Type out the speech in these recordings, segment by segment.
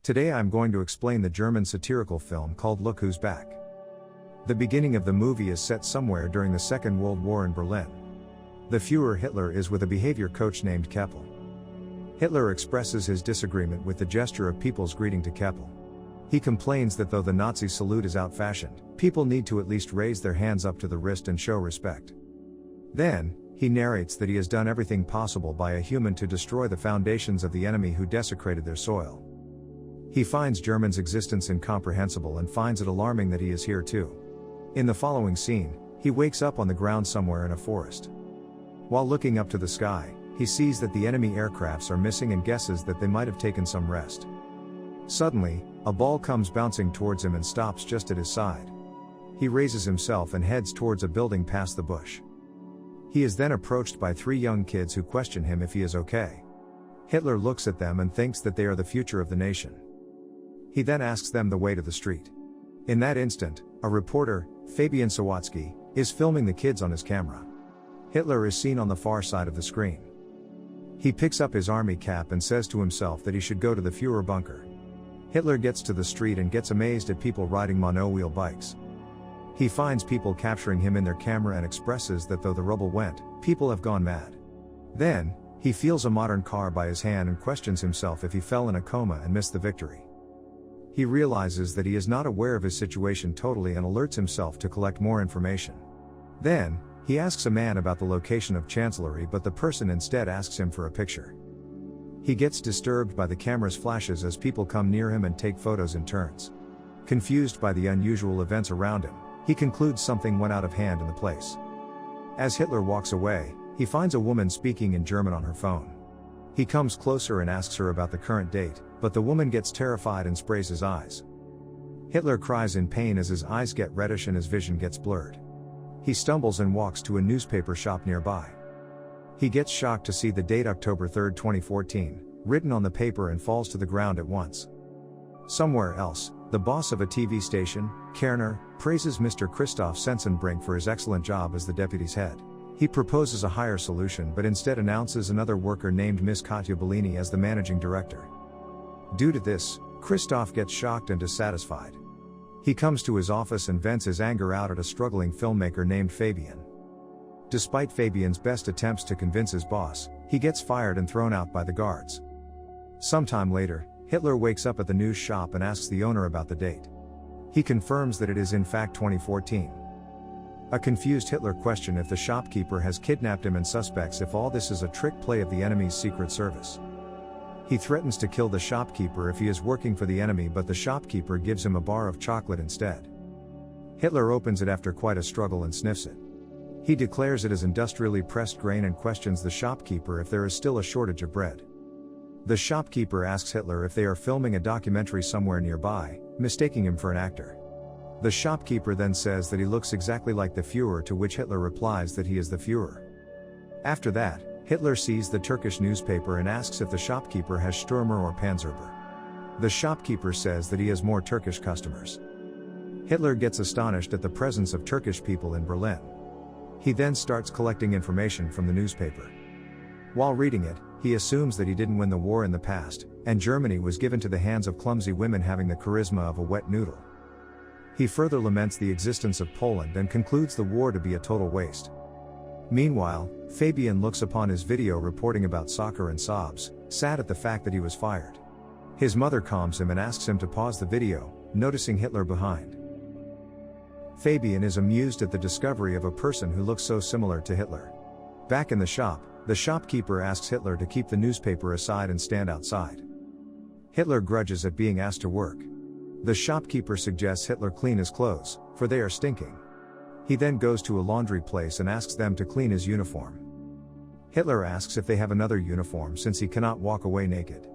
Today I'm going to explain the German satirical film called Look Who's Back. The beginning of the movie is set somewhere during the Second World War in Berlin. The Führer Hitler is with a behavior coach named Keppel. Hitler expresses his disagreement with the gesture of people's greeting to Keppel. He complains that though the Nazi salute is out-fashioned, people need to at least raise their hands up to the wrist and show respect. Then, he narrates that he has done everything possible by a human to destroy the foundations of the enemy who desecrated their soil. He finds Germans' existence incomprehensible and finds it alarming that he is here too. In the following scene, he wakes up on the ground somewhere in a forest. While looking up to the sky, he sees that the enemy aircrafts are missing and guesses that they might have taken some rest. Suddenly, a ball comes bouncing towards him and stops just at his side. He raises himself and heads towards a building past the bush. He is then approached by three young kids who question him if he is okay. Hitler looks at them and thinks that they are the future of the nation. He then asks them the way to the street. In that instant, a reporter, Fabian Sawatzki, is filming the kids on his camera. Hitler is seen on the far side of the screen. He picks up his army cap and says to himself that he should go to the Führer bunker. Hitler gets to the street and gets amazed at people riding monowheel bikes. He finds people capturing him in their camera and expresses that though the rubble went, people have gone mad. Then, he feels a modern car by his hand and questions himself if he fell in a coma and missed the victory. He realizes that he is not aware of his situation totally and alerts himself to collect more information. Then, he asks a man about the location of Chancellery, but the person instead asks him for a picture. He gets disturbed by the camera's flashes as people come near him and take photos in turns. Confused by the unusual events around him, he concludes something went out of hand in the place. As Hitler walks away, he finds a woman speaking in German on her phone. He comes closer and asks her about the current date, but the woman gets terrified and sprays his eyes. Hitler cries in pain as his eyes get reddish and his vision gets blurred. He stumbles and walks to a newspaper shop nearby. He gets shocked to see the date October 3, 2014, written on the paper and falls to the ground at once. Somewhere else, the boss of a TV station, Kerner, praises Mr. Christoph Sensenbrink for his excellent job as the deputy's head. He proposes a higher solution but instead announces another worker named Miss Katja Bellini as the managing director. Due to this, Christoph gets shocked and dissatisfied. He comes to his office and vents his anger out at a struggling filmmaker named Fabian. Despite Fabian's best attempts to convince his boss, he gets fired and thrown out by the guards. Sometime later, Hitler wakes up at the news shop and asks the owner about the date. He confirms that it is in fact 2014. A confused Hitler questions if the shopkeeper has kidnapped him and suspects if all this is a trick play of the enemy's secret service. He threatens to kill the shopkeeper if he is working for the enemy, but the shopkeeper gives him a bar of chocolate instead. Hitler opens it after quite a struggle and sniffs it. He declares it as industrially pressed grain and questions the shopkeeper if there is still a shortage of bread. The shopkeeper asks Hitler if they are filming a documentary somewhere nearby, mistaking him for an actor. The shopkeeper then says that he looks exactly like the Führer, to which Hitler replies that he is the Führer. After that, Hitler sees the Turkish newspaper and asks if the shopkeeper has Stürmer or Panzerber. The shopkeeper says that he has more Turkish customers. Hitler gets astonished at the presence of Turkish people in Berlin. He then starts collecting information from the newspaper. While reading it, he assumes that he didn't win the war in the past, and Germany was given to the hands of clumsy women having the charisma of a wet noodle. He further laments the existence of Poland and concludes the war to be a total waste. Meanwhile, Fabian looks upon his video reporting about soccer and sobs, sad at the fact that he was fired. His mother calms him and asks him to pause the video, noticing Hitler behind. Fabian is amused at the discovery of a person who looks so similar to Hitler. Back in the shop, the shopkeeper asks Hitler to keep the newspaper aside and stand outside. Hitler grudges at being asked to work. The shopkeeper suggests Hitler clean his clothes, for they are stinking. He then goes to a laundry place and asks them to clean his uniform. Hitler asks if they have another uniform since he cannot walk away naked.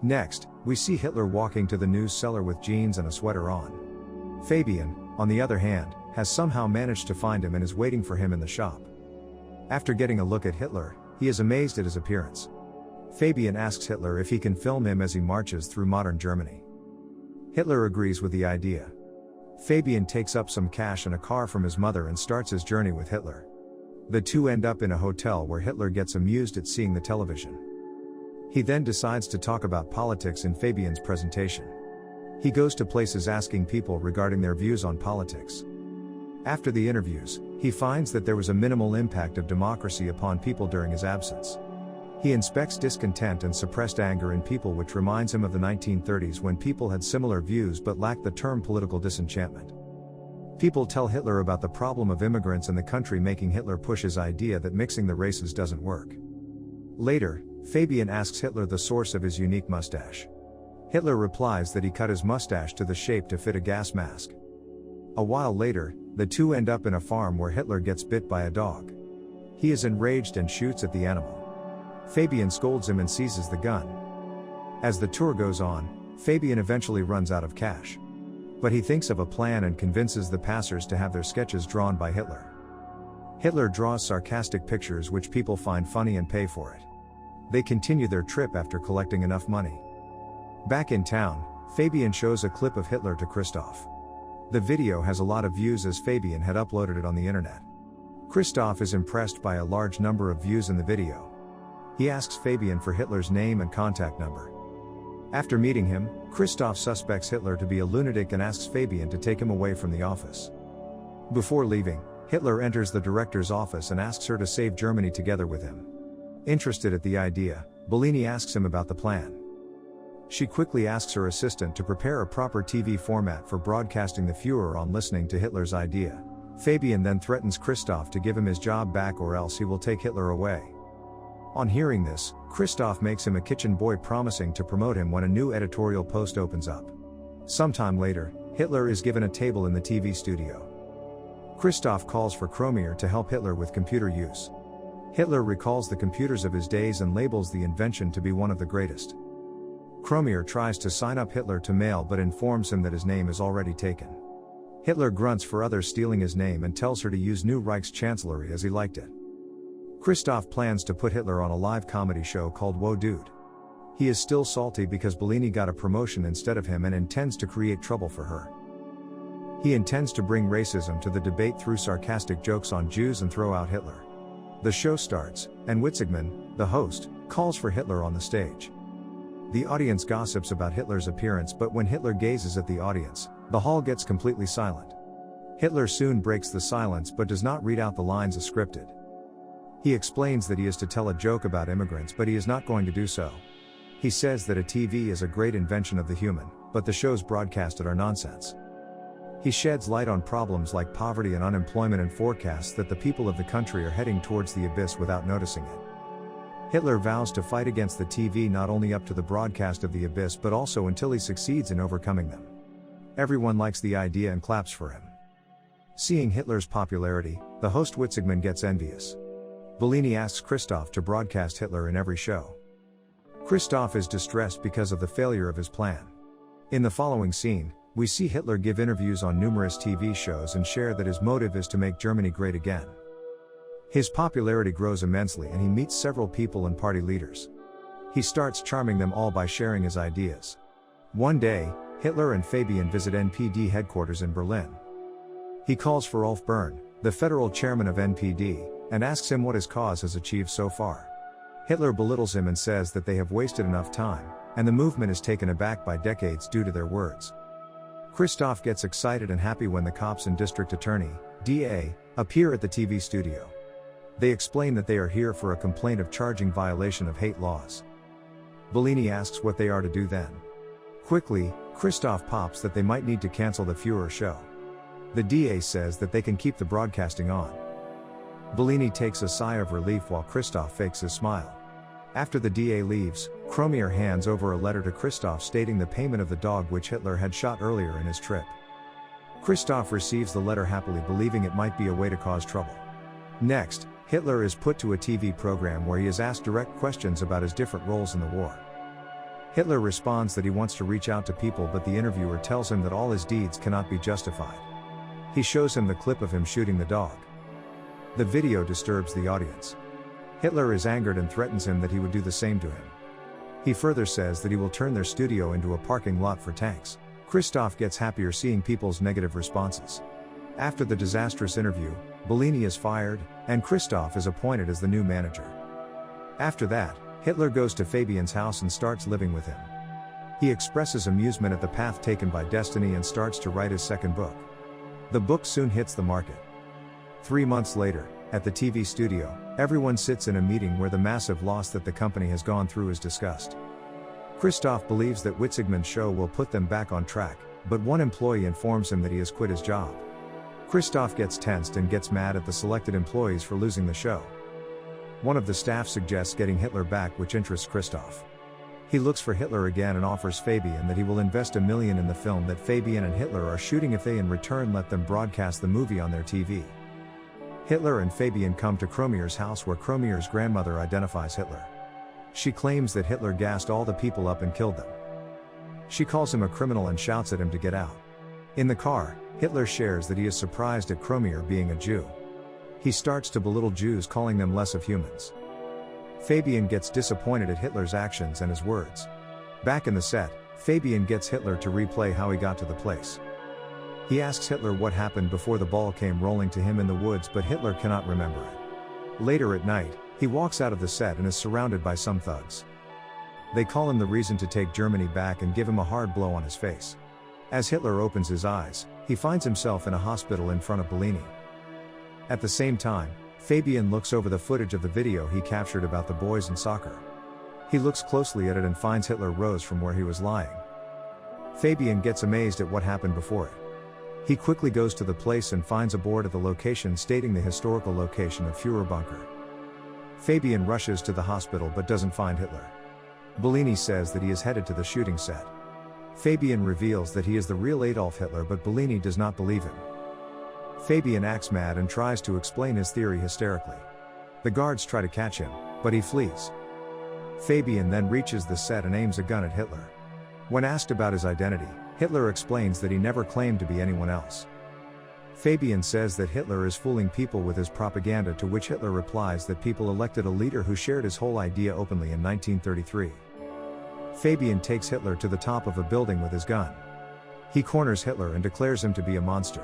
Next, we see Hitler walking to the news cellar with jeans and a sweater on. Fabian, on the other hand, has somehow managed to find him and is waiting for him in the shop. After getting a look at Hitler, he is amazed at his appearance. Fabian asks Hitler if he can film him as he marches through modern Germany. Hitler agrees with the idea. Fabian takes up some cash and a car from his mother and starts his journey with Hitler. The two end up in a hotel where Hitler gets amused at seeing the television. He then decides to talk about politics in Fabian's presentation. He goes to places asking people regarding their views on politics. After the interviews, he finds that there was a minimal impact of democracy upon people during his absence. He inspects discontent and suppressed anger in people, which reminds him of the 1930s when people had similar views but lacked the term political disenchantment. People tell Hitler about the problem of immigrants in the country, making Hitler push his idea that mixing the races doesn't work. Later, Fabian asks Hitler the source of his unique mustache. Hitler replies that he cut his mustache to the shape to fit a gas mask. A while later, the two end up in a farm where Hitler gets bit by a dog. He is enraged and shoots at the animal. Fabian scolds him and seizes the gun. As the tour goes on, Fabian eventually runs out of cash. But he thinks of a plan and convinces the passers to have their sketches drawn by Hitler. Hitler draws sarcastic pictures which people find funny and pay for it. They continue their trip after collecting enough money. Back in town, Fabian shows a clip of Hitler to Christoph. The video has a lot of views as Fabian had uploaded it on the internet. Christoph is impressed by a large number of views in the video. He asks Fabian for Hitler's name and contact number. After meeting him, Christoph suspects Hitler to be a lunatic and asks Fabian to take him away from the office. Before leaving, Hitler enters the director's office and asks her to save Germany together with him. Interested at the idea, Bellini asks him about the plan. She quickly asks her assistant to prepare a proper TV format for broadcasting the Führer on listening to Hitler's idea. Fabian then threatens Christoph to give him his job back or else he will take Hitler away. On hearing this, Christoph makes him a kitchen boy, promising to promote him when a new editorial post opens up. Sometime later, Hitler is given a table in the TV studio. Christoph calls for Kromier to help Hitler with computer use. Hitler recalls the computers of his days and labels the invention to be one of the greatest. Kromier tries to sign up Hitler to mail but informs him that his name is already taken. Hitler grunts for others stealing his name and tells her to use New Reichschancellery as he liked it. Christoph plans to put Hitler on a live comedy show called Whoa Dude. He is still salty because Bellini got a promotion instead of him and intends to create trouble for her. He intends to bring racism to the debate through sarcastic jokes on Jews and throw out Hitler. The show starts, and Witzigmann, the host, calls for Hitler on the stage. The audience gossips about Hitler's appearance, but when Hitler gazes at the audience, the hall gets completely silent. Hitler soon breaks the silence but does not read out the lines as scripted. He explains that he is to tell a joke about immigrants, but he is not going to do so. He says that a TV is a great invention of the human, but the shows broadcasted are nonsense. He sheds light on problems like poverty and unemployment and forecasts that the people of the country are heading towards the abyss without noticing it. Hitler vows to fight against the TV not only up to the broadcast of the abyss but also until he succeeds in overcoming them. Everyone likes the idea and claps for him. Seeing Hitler's popularity, the host Witzigmann gets envious. Bellini asks Christoph to broadcast Hitler in every show. Christoph is distressed because of the failure of his plan. In the following scene, we see Hitler give interviews on numerous TV shows and share that his motive is to make Germany great again. His popularity grows immensely and he meets several people and party leaders. He starts charming them all by sharing his ideas. One day, Hitler and Fabian visit NPD headquarters in Berlin. He calls for Ulf Bern, the federal chairman of NPD, and asks him what his cause has achieved so far. Hitler belittles him and says that they have wasted enough time, and the movement is taken aback by decades due to their words. Christoph gets excited and happy when the cops and district attorney, DA, appear at the TV studio. They explain that they are here for a complaint of charging violation of hate laws. Bellini asks what they are to do then. Quickly, Christoph pops that they might need to cancel the Führer show. The DA says that they can keep the broadcasting on. Bellini takes a sigh of relief while Christoph fakes his smile. After the DA leaves, Kromier hands over a letter to Christoph stating the payment of the dog which Hitler had shot earlier in his trip. Christoph receives the letter happily, believing it might be a way to cause trouble. Next, Hitler is put to a TV program where he is asked direct questions about his different roles in the war. Hitler responds that he wants to reach out to people, but the interviewer tells him that all his deeds cannot be justified. He shows him the clip of him shooting the dog. The video disturbs the audience. Hitler is angered and threatens him that he would do the same to him. He further says that he will turn their studio into a parking lot for tanks. Christoph gets happier seeing people's negative responses. After the disastrous interview, Bellini is fired, and Christoph is appointed as the new manager. After that, Hitler goes to Fabian's house and starts living with him. He expresses amusement at the path taken by destiny and starts to write his second book. The book soon hits the market. 3 months later, at the TV studio, everyone sits in a meeting where the massive loss that the company has gone through is discussed. Christoph believes that Witzigmann's show will put them back on track, but one employee informs him that he has quit his job. Christoph gets tensed and gets mad at the selected employees for losing the show. One of the staff suggests getting Hitler back, which interests Christoph. He looks for Hitler again and offers Fabian that he will invest $1 million in the film that Fabian and Hitler are shooting if they in return let them broadcast the movie on their TV. Hitler and Fabian come to Cromier's house where Cromier's grandmother identifies Hitler. She claims that Hitler gassed all the people up and killed them. She calls him a criminal and shouts at him to get out. In the car, Hitler shares that he is surprised at Cromier being a Jew. He starts to belittle Jews, calling them less of humans. Fabian gets disappointed at Hitler's actions and his words. Back in the set, Fabian gets Hitler to replay how he got to the place. He asks Hitler what happened before the ball came rolling to him in the woods, but Hitler cannot remember it. Later at night, he walks out of the set and is surrounded by some thugs. They call him the reason to take Germany back and give him a hard blow on his face. As Hitler opens his eyes, he finds himself in a hospital in front of Bellini. At the same time, Fabian looks over the footage of the video he captured about the boys in soccer. He looks closely at it and finds Hitler rose from where he was lying. Fabian gets amazed at what happened before it. He quickly goes to the place and finds a board at the location stating the historical location of Führer Bunker. Fabian rushes to the hospital but doesn't find Hitler. Bellini says that he is headed to the shooting set. Fabian reveals that he is the real Adolf Hitler, but Bellini does not believe him. Fabian acts mad and tries to explain his theory hysterically. The guards try to catch him, but he flees. Fabian then reaches the set and aims a gun at Hitler. When asked about his identity, Hitler explains that he never claimed to be anyone else. Fabian says that Hitler is fooling people with his propaganda, to which Hitler replies that people elected a leader who shared his whole idea openly in 1933. Fabian takes Hitler to the top of a building with his gun. He corners Hitler and declares him to be a monster.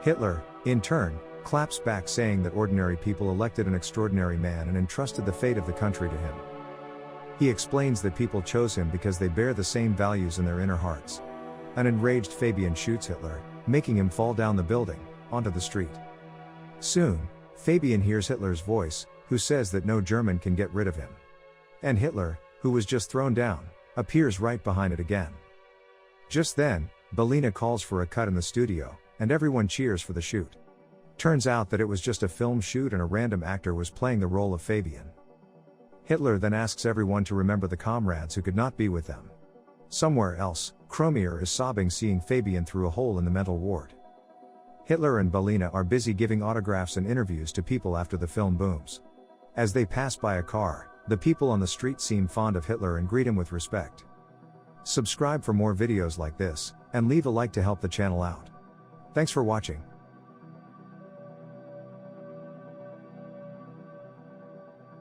Hitler, in turn, claps back, saying that ordinary people elected an extraordinary man and entrusted the fate of the country to him. He explains that people chose him because they bear the same values in their inner hearts. An enraged Fabian shoots Hitler, making him fall down the building, onto the street. Soon, Fabian hears Hitler's voice, who says that no German can get rid of him. And Hitler, who was just thrown down, appears right behind it again. Just then, Bellini calls for a cut in the studio, and everyone cheers for the shoot. Turns out that it was just a film shoot and a random actor was playing the role of Fabian. Hitler then asks everyone to remember the comrades who could not be with them. Somewhere else, Cromier is sobbing seeing Fabian through a hole in the mental ward. Hitler and Bellini are busy giving autographs and interviews to people after the film booms. As they pass by a car, the people on the street seem fond of Hitler and greet him with respect. Subscribe for more videos like this, and leave a like to help the channel out. Thanks for watching.